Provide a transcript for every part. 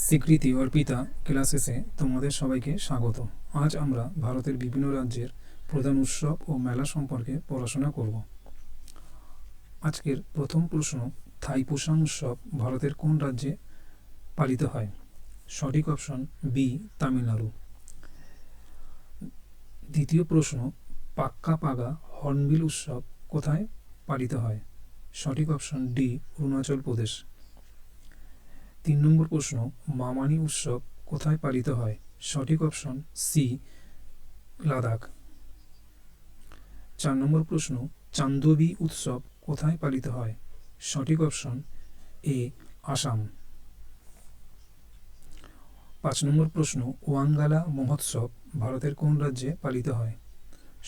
স্বীকৃতি অর্পিতা ক্লাসেসে তোমাদের সবাইকে স্বাগত। আজ আমরা ভারতের বিভিন্ন রাজ্যের প্রধান উৎসব ও মেলা সম্পর্কে পড়াশোনা করব। আজকের প্রথম প্রশ্ন, থাইপুসাম উৎসব ভারতের কোন রাজ্যে পালিত হয়? সঠিক অপশন বি, তামিলনাড়ু। দ্বিতীয় প্রশ্ন, পাক্কা পাগা হর্নবিল উৎসব কোথায় পালিত হয়? সঠিক অপশন ডি, অরুণাচল প্রদেশ। 3 নম্বর প্রশ্ন, মামানি উৎসব কোথায় পালিত হয়? সঠিক অপশন সি, লাদাখ। 4 নম্বর প্রশ্ন, চান্দোবি উৎসব কোথায় পালিত হয়? সঠিক অপশন এ, আসাম। 5 নম্বর প্রশ্ন, ওয়াঙ্গালা মহোৎসব ভারতের কোন রাজ্যে পালিত হয়?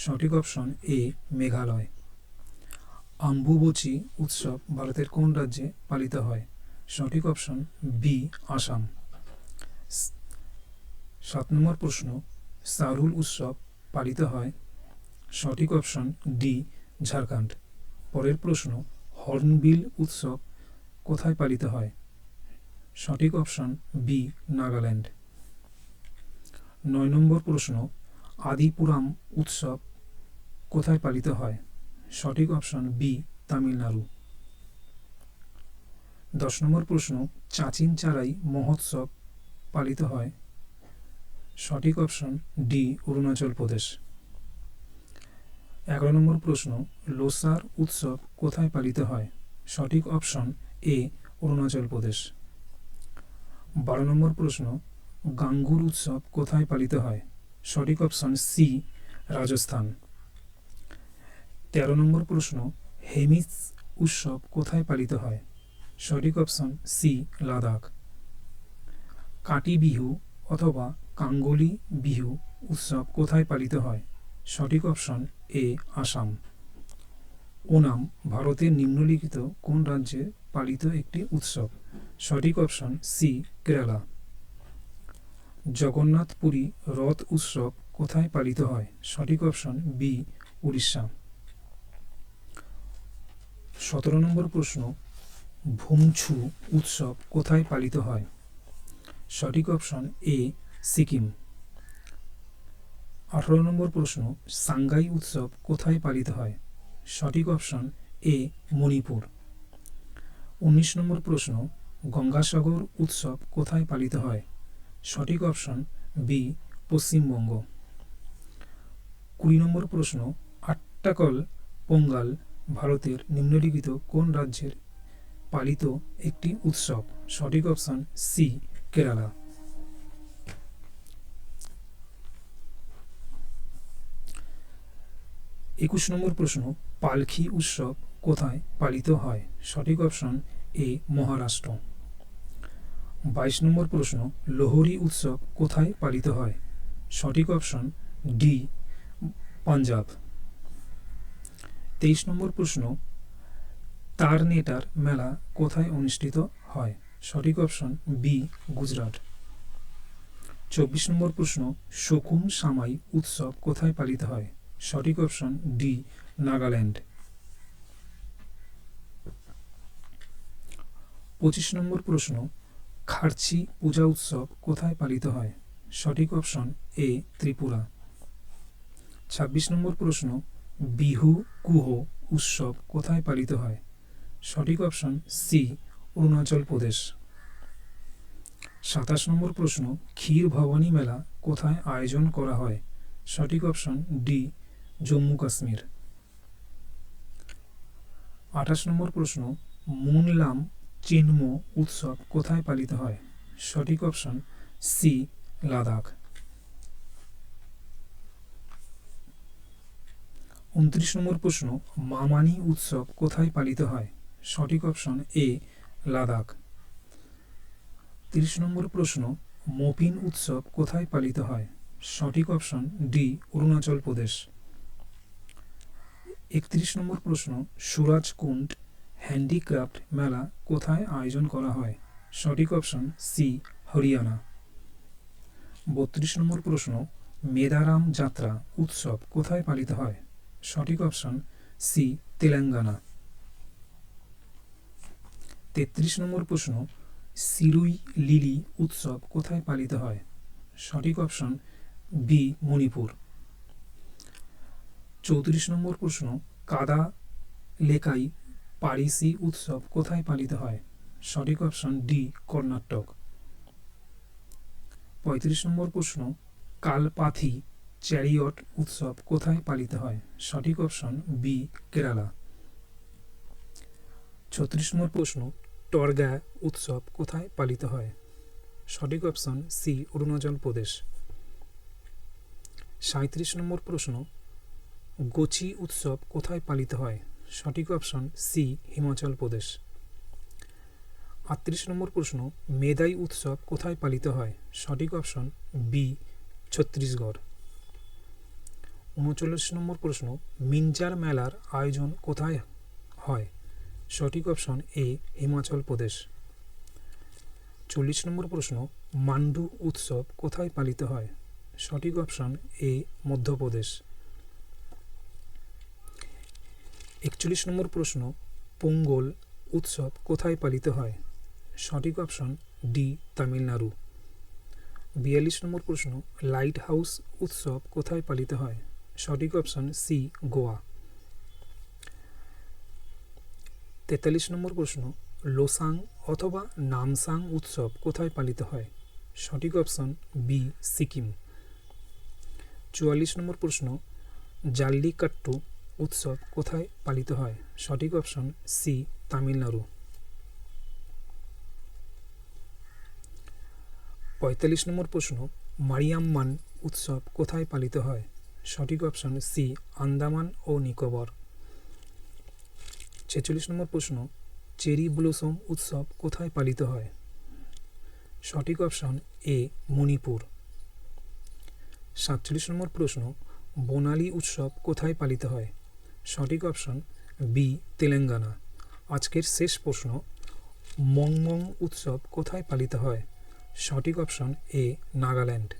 সঠিক অপশন এ, মেঘালয়। আম্বুবচি উৎসব ভারতের কোন রাজ্যে পালিত হয়? সঠিক অপশন বি, আসাম। 7 নম্বর প্রশ্ন, সারুল উৎসব পালিত হয়? সঠিক অপশন ডি, ঝাড়খণ্ড। পরের প্রশ্ন, হর্নবিল উৎসব কোথায় পালিত হয়? সঠিক অপশন বি, নাগাল্যান্ড। 9 নম্বর প্রশ্ন, আদিপুরাম উৎসব কোথায় পালিত হয়? সঠিক অপশন বি, তামিলনাড়ু। 10 নম্বর প্রশ্ন, চাচিন চারাই মহোৎসব পালিত হয়? সঠিক অপশন ডি, অরুণাচল প্রদেশ। 11 নম্বর প্রশ্ন, লোসার উৎসব কোথায় পালিত হয়? সঠিক অপশন এ, অরুণাচল প্রদেশ। 12 নম্বর প্রশ্ন, গাঙ্গুর উৎসব কোথায় পালিত হয়? সঠিক অপশন সি, রাজস্থান। 13 নম্বর প্রশ্ন, হেমিস উৎসব কোথায় পালিত হয়? সঠিক অপশন সি, লাদাখ। কাটি বিহু অথবা কাঙ্গলি বিহু উৎসব কোথায় পালিত হয়? সঠিক অপশন এ, আসাম। ওনাম ভারতের নিম্নলিখিত কোন রাজ্যে পালিত একটি উৎসব? সঠিক অপশন সি, কেরালা। জগন্নাথপুরী রথ উৎসব কোথায় পালিত হয়? সঠিক অপশন বি, উড়িষ্যা। 17 নম্বর প্রশ্ন, ভুমছু উৎসব কোথায় পালিত হয়? সঠিক অপশন এ, সিকিম। 18 নম্বর প্রশ্ন, সাংগাই উৎসব কোথায় পালিত হয়? সঠিক অপশন এ, মণিপুর। 19 নম্বর প্রশ্ন, গঙ্গাসাগর উৎসব কোথায় পালিত হয়? সঠিক অপশন বি, পশ্চিমবঙ্গ। 20 নম্বর প্রশ্ন, আট্টাকল পোঙ্গাল ভারতের নিম্নলিখিত কোন রাজ্যের পালিত একটি উৎসব? সঠিক অপশন সি, কেরালা। 21 নম্বর প্রশ্ন, পালখি উৎসব কোথায় পালিত হয়? সঠিক অপশন এ, মহারাষ্ট্র। 22 নম্বর প্রশ্ন, লোহরি উৎসব কোথায় পালিত হয়? সঠিক অপশন ডি, পাঞ্জাব। 23 নম্বর প্রশ্ন, তারনেটার মেলা কোথায় অনুষ্ঠিত হয়? সঠিক অপশন বি, গুজরাট। 24 নম্বর প্রশ্ন, শকুম সামাই উৎসব কোথায় পালিত হয়? সঠিক অপশন ডি, নাগাল্যান্ড। 25 নম্বর প্রশ্ন, খার্চি পূজা উৎসব কোথায় পালিত হয়? সঠিক অপশন এ, ত্রিপুরা। 26 নম্বর প্রশ্ন, বিহু কুহ উৎসব কোথায় পালিত হয়? সঠিক অপশন সি, অরুণাচল প্রদেশ। 27 নম্বর প্রশ্ন, ক্ষীর ভবানী মেলা কোথায় আয়োজন করা হয়? সঠিক অপশন ডি, জম্মু কাশ্মীর। 28 নম্বর প্রশ্ন, মুনলাম চিনমো উৎসব কোথায় পালিত হয়? সঠিক অপশন সি, লাদাখ। 29 নম্বর প্রশ্ন, মামানি উৎসব কোথায় পালিত হয়? সঠিক অপশন এ, লাদাখ। 30 নম্বর প্রশ্ন, মোপিন উৎসব কোথায় পালিত হয়? সঠিক অপশন ডি, অরুণাচল প্রদেশ। 31 নম্বর প্রশ্ন, সুরাজকুন্ড হ্যান্ডিক্রাফট মেলা কোথায় আয়োজন করা হয়? সঠিক অপশন সি, হরিয়ানা। 32 নম্বর প্রশ্ন, মেদারাম যাত্রা উৎসব কোথায় পালিত হয়? সঠিক অপশন সি, তেলেঙ্গানা। 33 নম্বর প্রশ্ন, সিরুই লিলি উৎসব কোথায় পালিত হয়? সঠিক অপশন বি মণিপুর। 34 নম্বর প্রশ্ন, কাদা লেকাই পারিসি উৎসব কোথায় পালিত হয়? সঠিক অপশন ডি কর্ণাটক। 35 নম্বর প্রশ্ন, কালপাথি চ্যারিয়ট উৎসব কোথায় পালিত হয়? সঠিক অপশন বি কেরালা। 36 নম্বর প্রশ্ন, টর্গা উৎসব কোথায় পালিত হয়? সঠিক অপশন সি অরুণাচল প্রদেশ। 37 নম্বর প্রশ্ন, গোচি উৎসব কোথায় পালিত হয়? সঠিক অপশন সি হিমাচল প্রদেশ। 38 নম্বর প্রশ্ন, মেদাই উৎসব কোথায় পালিত হয়? সঠিক অপশন বি ছত্তিশগড়। 39 নম্বর প্রশ্ন, মিঞ্জার মেলার আয়োজন কোথায় হয়? সঠিক অপশন এ হিমাচল প্রদেশ। 40 নম্বর প্রশ্ন, মান্ডু উৎসব কোথায় পালিত হয়? সঠিক অপশন এ মধ্যপ্রদেশ। 41 নম্বর প্রশ্ন, পোঙ্গল উৎসব কোথায় পালিত হয়? সঠিক অপশন ডি তামিলনাড়ু। 42 নম্বর প্রশ্ন, লাইট হাউস উৎসব কোথায় পালিত হয়? সঠিক অপশন সি গোয়া। 43 নম্বর প্রশ্ন, লোসাং অথবা নামসাং উৎসব কোথায় পালিত হয়? সঠিক অপশন বি সিকিম। 44 নম্বর প্রশ্ন, জাল্লিকাট্টু উৎসব কোথায় পালিত হয়? সঠিক অপশন সি তামিলনাড়ু। 45 নম্বর প্রশ্ন, মারিয়াম্মান উৎসব কোথায় পালিত হয়? সঠিক অপশন সি আন্দামান ও নিকোবর। 46 নম্বর প্রশ্ন, চেরি ব্লসম উৎসব কোথায় পালিত হয়? সঠিক অপশন এ মণিপুর। 47 নম্বর প্রশ্ন, বনালী উৎসব কোথায় পালিত হয়? সঠিক অপশন বি তেলেঙ্গানা। আজকের শেষ প্রশ্ন, মংমং উৎসব কোথায় পালিত হয়? সঠিক অপশন এ নাগাল্যান্ড।